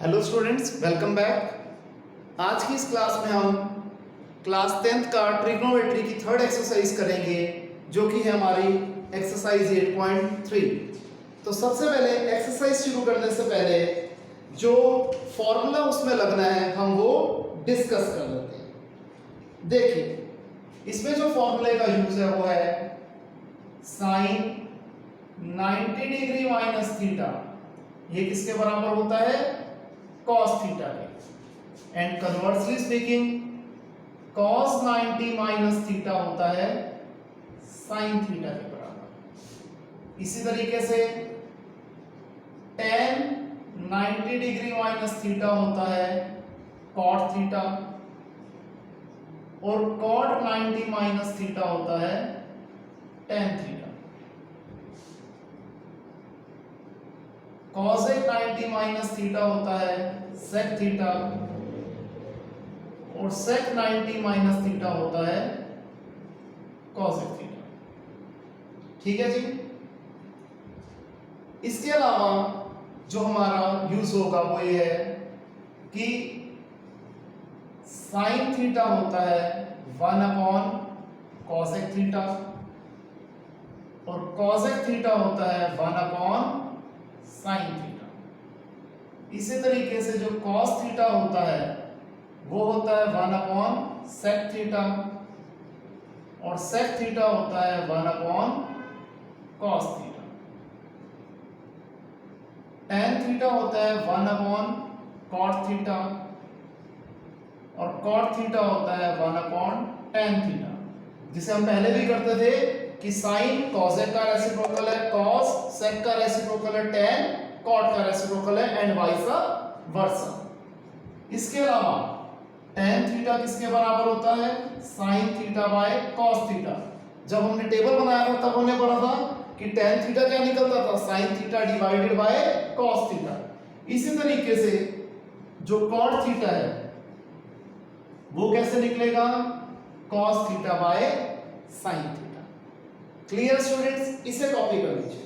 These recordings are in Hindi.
Hello students, welcome back. आज की इस क्लास में हम क्लास 10th का ट्रिग्नोमेट्री की थर्ड एक्सरसाइज करेंगे, जो कि है हमारी एक्सरसाइज 8.3। तो सबसे पहले एक्सरसाइज शुरू करने से पहले जो फॉर्मूला उसमें लगना है हम वो डिस्कस कर लेते हैं। देखिए, इसमें जो फॉर्मूले का यूज है वो है साइन 90 डिग्री माइनस थीटा। ये किसके बराबर होता है? cos थीटा के। And conversely speaking cos 90 minus theta होता है sin थीटा के बराबर। इसी तरीके से tan 90 डिग्री माइनस थीटा होता है cot थीटा, और cot 90 माइनस थीटा होता है tan theta. cosec 90 minus theta होता है sec थीटा, और sec 90 माइनस थीटा होता है cosec थीटा। ठीक है जी। इसके अलावा जो हमारा यूज होगा वो ये है कि sin थीटा होता है 1/cosec थीटा, और cosec थीटा होता है 1/sin थीटा। इसी तरीके से जो cos थीटा होता है वो होता है 1/sec थीटा, और sec थीटा होता है 1/cos थीटा। tan थीटा होता है 1/cot थीटा, और cot थीटा होता है 1/tan थीटा। जिसे हम पहले भी करते थे कि sin cosec का रेसिप्रोकल है cos, sec का रेसिप्रोकल है tan, cot का रेसिप्रोकल है एंड वाइस वर्सा। इसके अलावा tan थीटा किसके बराबर होता है? sin theta by cos theta. जब हमने टेबल बनाया था तब हमने पढ़ा था कि tan थीटा क्या निकलता था? sin theta divided by cos theta. इसी तरीके से जो cot थीटा है वो कैसे निकलेगा? cos theta by sin theta. Clear students? इसे कॉपी कर लीजिए।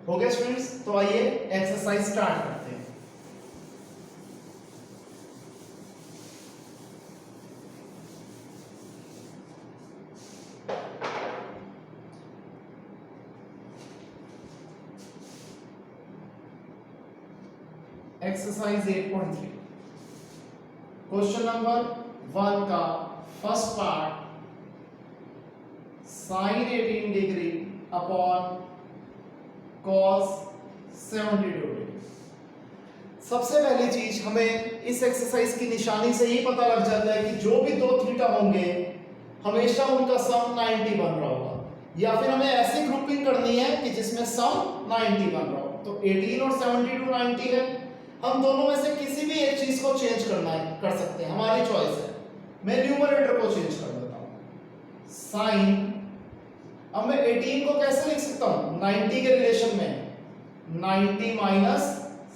हो गया स्टूडेंट्स? तो आइए एक्सरसाइज स्टार्ट करते हैं। एक्सरसाइज 8.3 क्वेश्चन नंबर 1 का first part, sine 18 degree upon cos 72 degree. सबसे पहली चीज हमें इस एक्सरसाइज की निशानी से ही पता लग जाता है कि जो भी दो थीटा होंगे हमेशा उनका सम 90 बन रहा होगा, या फिर हमें ऐसी ग्रुपिंग करनी है कि जिसमें सम 90 बन रहा हो। तो 18 और 72 90 है। हम दोनों में से किसी भी एक चीज को चेंज करना है, कर सकते हैं, हमारी चॉइस है। मैं न्यूमरेटर को चेंज कर देता हूं। साइन, अब मैं 18 को कैसे लिख सकता हूं? 90 के रिलेशन में 90 माइनस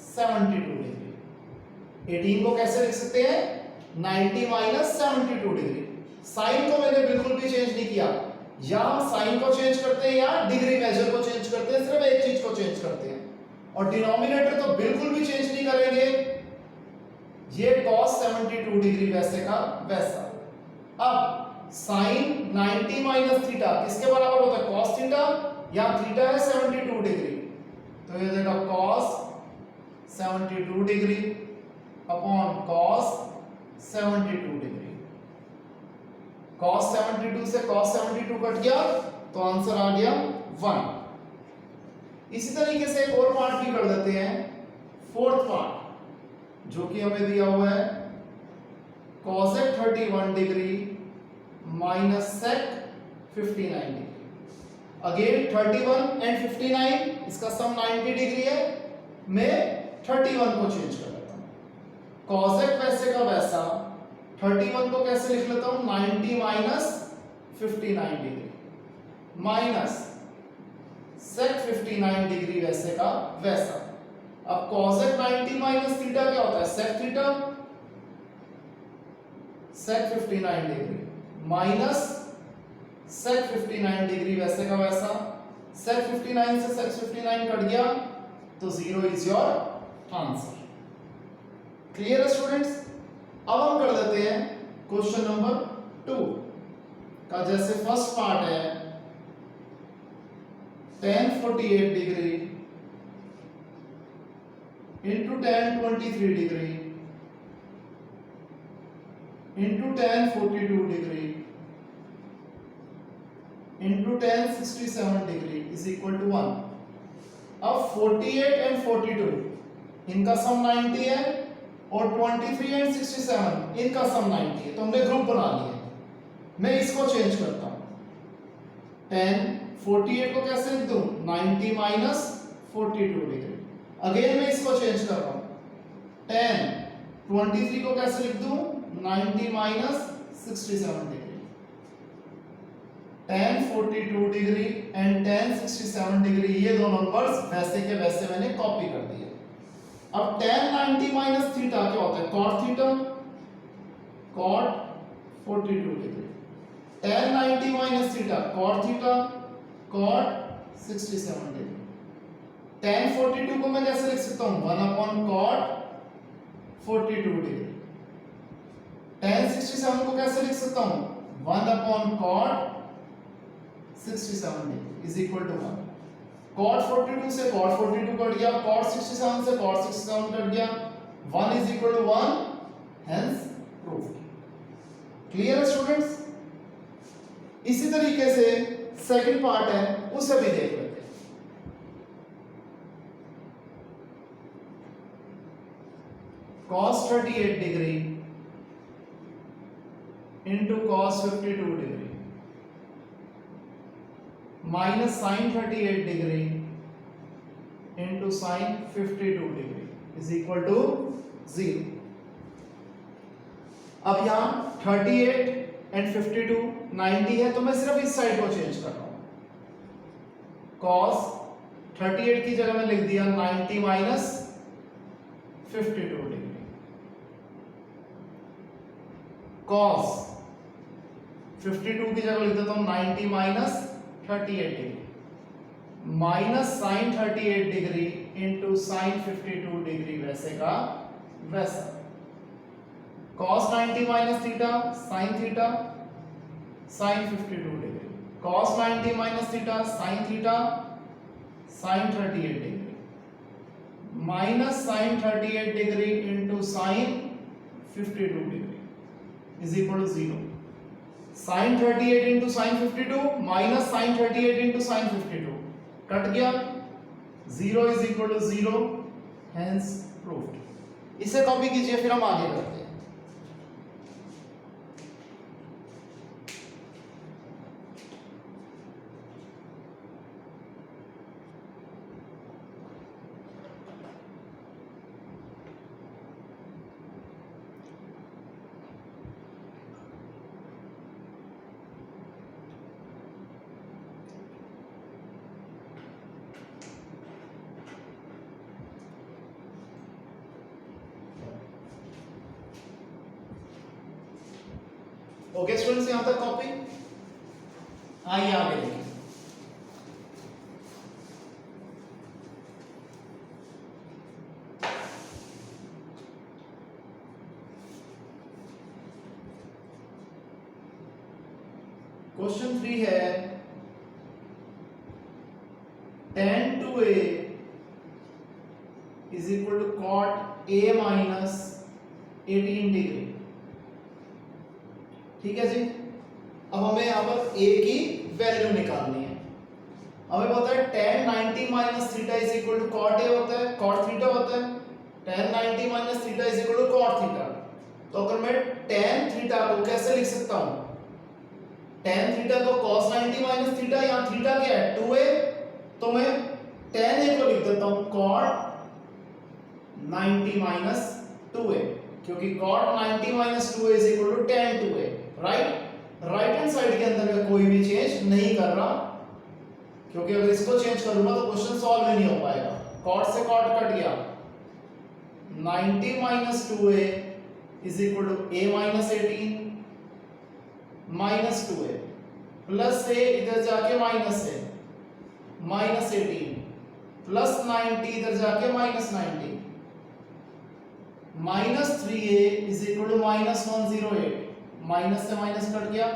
72 डिग्री। 18 को कैसे लिख सकते हैं? 90 माइनस 72 डिग्री। साइन को मैंने बिल्कुल भी चेंज नहीं किया। या हम साइन को चेंज करते हैं या डिग्री मेजर को चेंज करते हैं, सिर्फ एक चीज को चेंज करते हैं। और डिनोमिनेटर तो बिल्कुल भी चेंज नहीं करेंगे। ये cos 72 डिग्री वैसे का वैसा। अब साइन 90 माइनस थीटा किसके बराबर होता है? cos थीटा, या थीटा है 72 डिग्री, तो ये देगा cos 72 degree upon cos 72 degree. cos 72 से cos 72 कट गया तो आंसर आ गया 1। इसी तरीके से एक और पार्ट भी कर देते हैं, फोर्थ पार्ट, जो कि हमें दिया हुआ है cosec 31 degree minus sec 59 degree. Again 31 and 59, इसका सम 90 डिग्री है, मैं 31 को चेंज कर लेता हूं। कॉसेक वैसे का वैसा 31 को कैसे लिख लेता हूं, 90 minus 59 degree minus sec 59 degree वैसे का वैसा। अब कॉसेक 90 माइनस थीटा क्या होता है, सेक थीटा, सेक 59 डिग्री माइनस सेक 59 डिग्री वैसे का वैसा। सेक 59 से सेक 59 कट गया तो 0 इज योर आंसर। क्लियर है स्टूडेंट्स? अब हम कर देते हैं क्वेश्चन नंबर 2 का। जैसे फर्स्ट पार्ट है tan 48 degree into tan 23 degree into tan 42 degree into tan 67 degree is equal to 1। अब 48 एंड 42 इनका सम 90 है और 23 एंड 67 इनका सम 90 है, तो हमने ग्रुप बना लिया। मैं इसको चेंज करता हूं, tan 48 को कैसे लिख दूं, 90 माइनस 42 डिग्री। अगेन मैं इसको चेंज कर रहा हूं, tan 23 को कैसे लिख दूं, 90 minus 67 degree. tan 42 degree and tan 67 degree, ये दोनों नंबर्स वैसे के वैसे मैंने कॉपी कर दिए। अब tan 90 माइनस थीटा क्या होता है, cot theta, cot 42 degree. tan 90 minus theta, cot theta, cot 67 degree. tan 42 को मैं कैसे लिख सकता हूं, 1 अपॉन cot 42 डिग्री। tan 67 को कैसे लिख सकता हूं, 1 upon cot 67 degree is equal to 1। cot 42 से cot 42 कट गया, cot 67 से cot 67 कट गया, 1 is equal to 1, hence proved. Clear है स्टूडेंट्स? इसी तरीके से सेकंड पार्ट है, उसे भी देख लेते हैं। cos 38 degree into cos 52 degree minus sin 38 degree into sin 52 degree is equal to 0। अब यहां 38 एंड 52 90 है, तो मैं सिर्फ इस साइड को चेंज कर रहा हूं। cos 38 की जगह में लिख दिया 90 माइनस 52 डिग्री। cos 52 की जगह लिख देता हूं 90 minus 38 degree minus sin 38 degree into sin 52 degree वैसे का वैसा। cos 90 minus theta sin theta sin 52 degree, cos 90 minus theta sin theta sin 38 degree minus sin 38 degree into sin 52 degree is equal to 0। sin 38 into sin 52 minus sin 38 into sin 52 cut गया, 0 is equal to 0, hence proved. इसे कॉपी कीजिए, फिर हम आगे बढ़ते हैं। ओके स्टूडेंट्स, यहां तक कॉपी। आइए आगे देखिए। क्वेश्चन 3 है tan 2a is equal to cot a minus 18 degree. ठीक है जी। अब हमें यहां पर a की वैल्यू निकालनी है। हमें पता है tan 90 minus theta is equal to cot a होता है, cot थीटा होता है। tan 90 minus theta is equal to cot theta. तो अगर मैं tan थीटा को कैसे लिख सकता हूं, tan थीटा तो cos 90 माइनस थीटा, यहाँ थीटा क्या है 2a, तो मैं tan a को लिख देता हूँ cot 90 माइनस 2a, क्योंकि cot 90 minus 2a is equal to tan 2a, right. Right hand side के अंदर मैं कोई भी चेंज नहीं कर रहा, क्योंकि अगर इसको चेंज करूंगा तो क्वेश्चन सॉल्व ही नहीं हो पाएगा। cot से cot कट गया, 90 minus 2a is equal to a minus 18 minus 2a plus a इधर जाके माइनस a माइनस 18 प्लस 90 इधर जाके minus 90 minus 3a is equal to minus 108, minus से माइनस कट गया,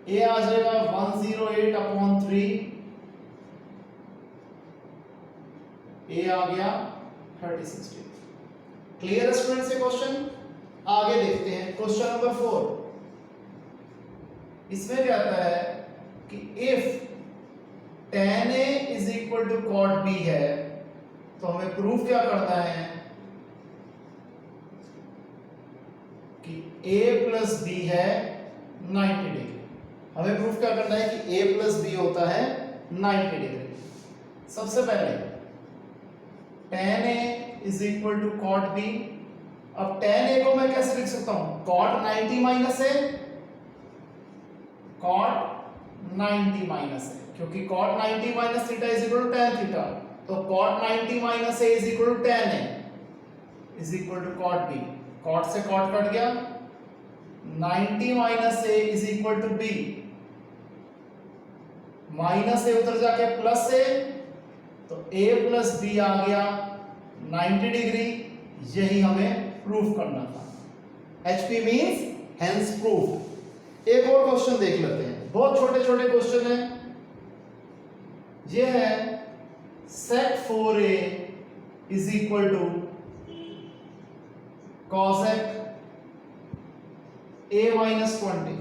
a आ जाएगा 108 अपॉन 3, a आ गया 3060। क्लियर स्टूडेंट से क्वेश्चन। आगे देखते हैं क्वेश्चन नंबर 4। इसमें क्या आता है कि if tan a is equal to cot b है, तो हमें प्रूफ क्या करना है कि a प्लस b है 90 डिग्री। हमें प्रूफ क्या करना है कि a प्लस b होता है 90 डिग्री। सबसे पहले tan a is equal to cot b। अब tan a को मैं कैसे लिख सकता हूं, cot 90 minus a, cot 90 minus a, क्योंकि cot 90 minus theta is equal to tan theta, तो cot 90 minus a is equal to tan a is equal to cot b। cot से cot कट गया, 90 minus a is equal to b, minus a उधर जाके प्लस a, तो a प्लस b आ गया 90 डिग्री। यही हमें प्रूफ करना था। HP means hence proof. एक और क्वेश्चन देख लेते हैं, बहुत छोटे छोटे क्वेश्चन है। ये है sec 4a is equal to cosec a minus 20।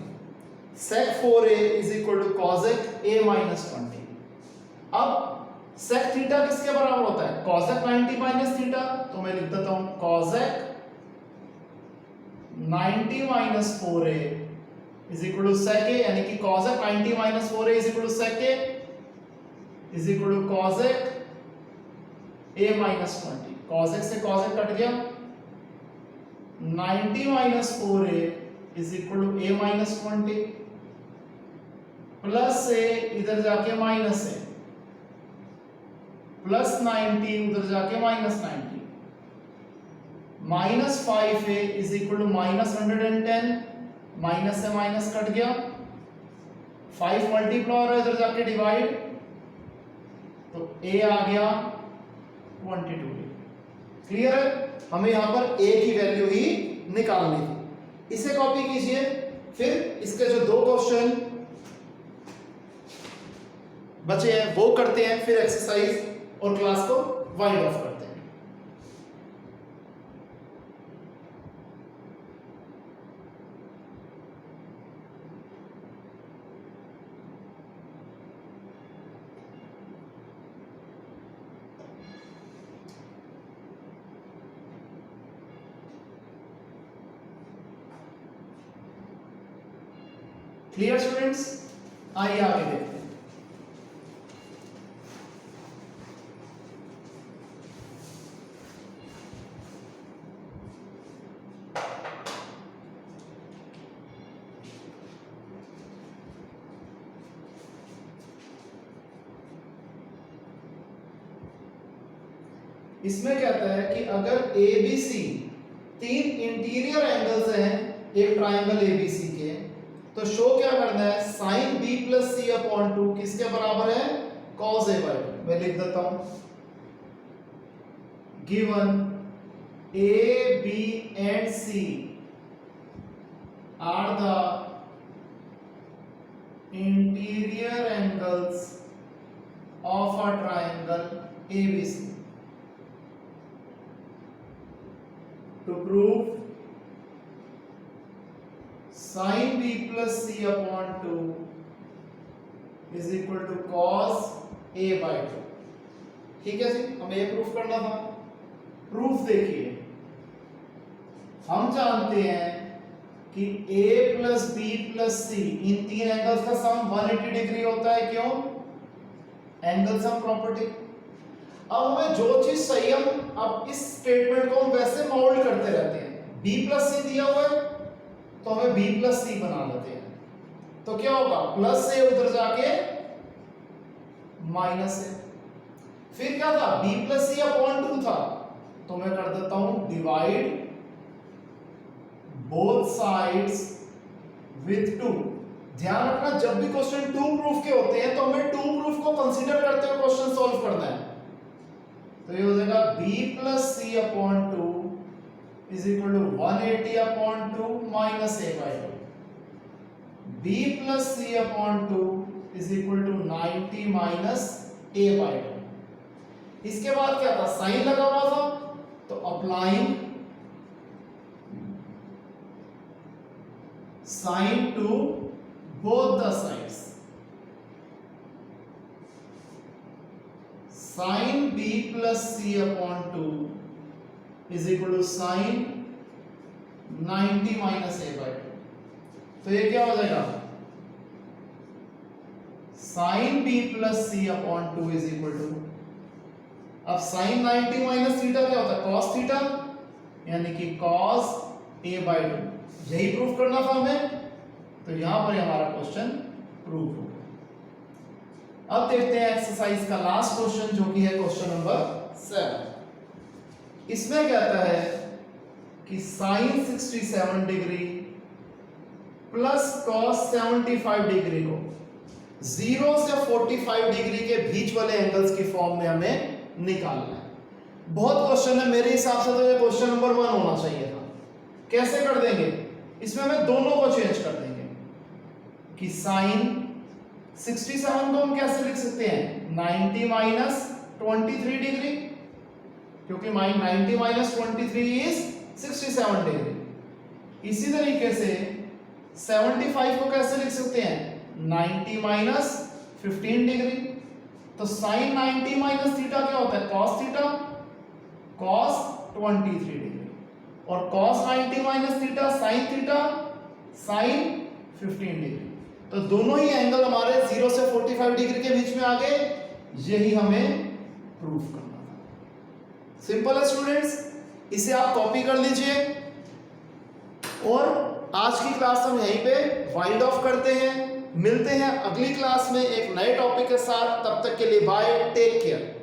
sec 4a is equal to cosec a minus 20। अब sec थीटा किसके बराबर होता है, cosec 90 माइनस थीटा, तो मैं लिख देता हूं cosec 90 minus 4a is equal to sec a, यानी कि cosec 90 minus 4a is equal to sec a is equal to cosec a minus 20। cosec से cosec कट गया, 90 minus 4a is equal to a minus 20 plus a इधर जाके माइनस a प्लस 90 उधर जाके minus 90, minus 5a is equal to minus 110, minus से माइनस कट गया, 5 मल्टीप्लाई और इधर जाके डिवाइड, तो a आ गया 22। क्लियर है। हमें यहां पर a की वैल्यू ही निकालनी थी। इसे कॉपी कीजिए, फिर इसके जो दो क्वेश्चन बचे हैं वो करते हैं, फिर एक्सरसाइज और क्लास को वाइंड ऑफ करते हैं। क्लियर स्टूडेंट्स, आइए आगे देखते हैं। इसमें कहता है कि अगर ABC तीन इंटीरियर एंगल्स हैं एक ट्राइंगल ABC के, तो शो क्या करना है, sin B plus C upon 2 किसके बराबर है, cos A बाई 2। मैं लिख देता हूं, given A, B and C are the interior angles of a triangle ABC. To prove sin B plus C upon 2 is equal to cos A by 2। ठीक है जी, हमें ये प्रूफ करना था। प्रूफ देखिए, हम जानते हैं कि कि A प्लस बी प्लस सी इन तीन एंगल्स का सम 180 डिग्री होता है। क्यों? Angle sum property. अब हमें जो चीज चाहिए, हम अब इस स्टेटमेंट को हम वैसे मोल्ड करते रहते हैं। B प्लस सी दिया हुआ है तो हमें B प्लस सी बना लेते हैं। तो क्या होगा, प्लस से उधर जाके माइनस है। फिर क्या था, B प्लस सी अपॉन 2 था, तो मैं कर देता हूं डिवाइड बोथ साइड्स विथ 2। ध्यान रखना, जब भी क्वेश्चन 2 प्रूफ के होते हैं तो हमें 2 प्रूफ को कंसीडर करते हुए क्वेश्चन सॉल्व करना है। तो ये हो जाएगा b plus C upon 2 is equal to 180 upon 2 minus a by 2। b plus C upon 2 is equal to 90 minus a by 2। इसके बाद क्या था, साइन लगा हुआ था, तो applying sine to both the sides, sine b plus C upon 2 is equal to sine 90 minus a by 2। तो ये क्या हो जाएगा, sine b plus C upon 2 is equal to, अब साइन 90 माइनस थीटा क्या होता है, कॉस थीटा, यानी कि कॉस a बाई 2। यही प्रूफ करना था हमें, तो यहां पर हमारा क्वेश्चन प्रूफ हो गया। अब देखते हैं एक्सरसाइज का लास्ट क्वेश्चन, जो कि है क्वेश्चन नंबर 7। इसमें कहता है कि sine 67 degree plus cos 75 degree को 0 से 45 डिग्री के बीच वाले एंगल्स की फॉर्म में हमें निकालना है। बहुत क्वेश्चन है, मेरे हिसाब से तो ये क्वेश्चन नंबर 1 होना चाहिए था। कैसे कर देंगे, इसमें हमें दोनों को चेंज कर देंगे कि साइन 67 को हम कैसे लिख सकते हैं, 90 माइनस 23 डिग्री, क्योंकि 90 माइनस 23 इज 67 डिग्री। इसी तरीके से 75 को कैसे लिख सकते हैं, 90 माइनस 15 डिग्री। तो साइन 90 माइनस थीटा क्या होता है, कॉस थीटा, कॉस 23 डिग्री, और cos 90 minus theta sine theta, sine 15 degree. तो दोनों ही एंगल हमारे 0 से 45 डिग्री के बीच में आ गए। यही हमें प्रूफ करना था। सिंपल है स्टूडेंट्स, इसे आप कॉपी कर लीजिए और आज की क्लास हम यहीं पे वाइंड ऑफ करते हैं। मिलते हैं अगली क्लास में एक नए टॉपिक के साथ। तब तक के लिए बाय, टेक केयर।